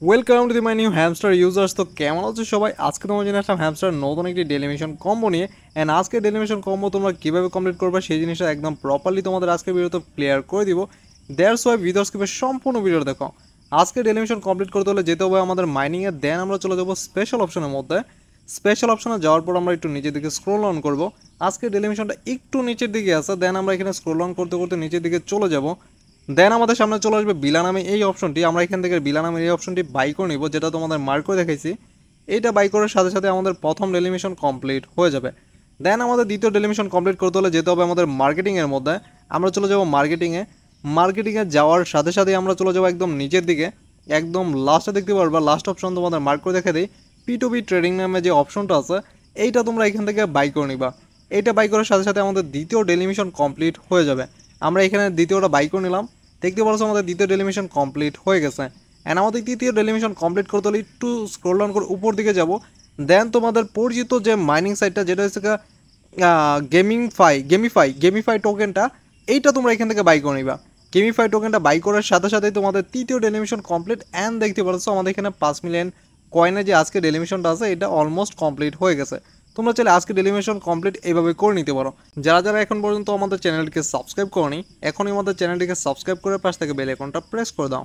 Welcome to the my new hamster users. তো কেমন আছো সবাই? আজকে তোমার জন্য আসলাম হ্যামস্টার নতুন একটি ডেলিমিশন কম্বো নিয়ে। অ্যান্ড আজকে ডেলিমিশন কম্বো তোমরা কীভাবে কমপ্লিট করবে সেই জিনিসটা একদম প্রপারলি তোমাদের আজকে ভিডিওতে ক্লিয়ার করে দিব। দ্যাটস ওয়াই ভিডিওস কিভাবে সম্পূর্ণ ভিডিও দেখো। আজকে ডেলিমিশন কমপ্লিট করতে হলে যেতে হবে আমাদের মাইনিংয়ে, দেন আমরা চলে যাবো স্পেশাল অপশনের মধ্যে। স্পেশাল অপশনে যাওয়ার পর আমরা একটু নিচের দিকে স্ক্রোল অন করবো। আজকে ডেলিমিশনটা একটু নিচের দিকে আছে, দেন আমরা এখানে স্ক্রোল অন করতে করতে নিচের দিকে চলে যাব। দেন আমাদের সামনে চলে আসবে বিলা নামে এই অপশনটি। আমরা এখান থেকে বিলা নামের এই অপশনটি বাই করে নিব, যেটা তোমাদের মার্ক করে দেখাইছি। এইটা বাই করার সাথে সাথে আমাদের প্রথম ডেলিমিশন কমপ্লিট হয়ে যাবে। দেন আমাদের দ্বিতীয় ডেলিমিশন কমপ্লিট করতে হলে যেতে হবে আমাদের মার্কেটিংয়ের মধ্যে। আমরা চলে যাব মার্কেটিংয়ে যাওয়ার সাথে সাথে আমরা চলে যাবো একদম নিচের দিকে। একদম লাস্টে দেখতে পারবা, লাস্ট অপশন তোমাদের মার্ক করে দেখে দিই, P2P ট্রেডিং নামে যে অপশনটা আছে এইটা তোমরা এখান থেকে বাই করে নিবা। এইটা বাই করার সাথে সাথে আমাদের দ্বিতীয় ডেলিমিশন কমপ্লিট হয়ে যাবে। আমরা এখানে দ্বিতীয়টা বাই করে নিলাম। দেখতে পাচ্ছ আমাদের দ্বিতীয় ডেলিমিশন কমপ্লিট হয়ে গেছে। অ্যান্ড আমাদের তৃতীয় ডেলিমিশন কমপ্লিট করতে হলে একটু স্ক্রল ডাউন করে উপর দিকে যাব। দেন তোমাদের পরিচিত যে মাইনিং সাইটটা, যেটা হচ্ছে গেমিফাই টোকেনটা, এইটা তোমরা এখান থেকে বাই করে নিবা। গেমিফাই টোকেনটা বাই করার সাথে সাথেই তোমাদের তৃতীয় ডেলিমিশন কমপ্লিট। অ্যান্ড দেখতে পাচ্ছ আমাদের এখানে 5 মিলিয়ন কয়েনে যে আজকে ডেলিমিশনটা আছে এটা অলমোস্ট কমপ্লিট হয়ে গেছে। তোমরা চাইলে আজকে ডেলিমিশন কমপ্লিট এইভাবে করে নিতে পারো। যারা যারা এখন পর্যন্ত আমাদের চ্যানেলটিকে সাবস্ক্রাইব করনি, এখনই আমাদের চ্যানেলটিকে সাবস্ক্রাইব করে পাশ থেকে বেল আইকনটা প্রেস করে দাও।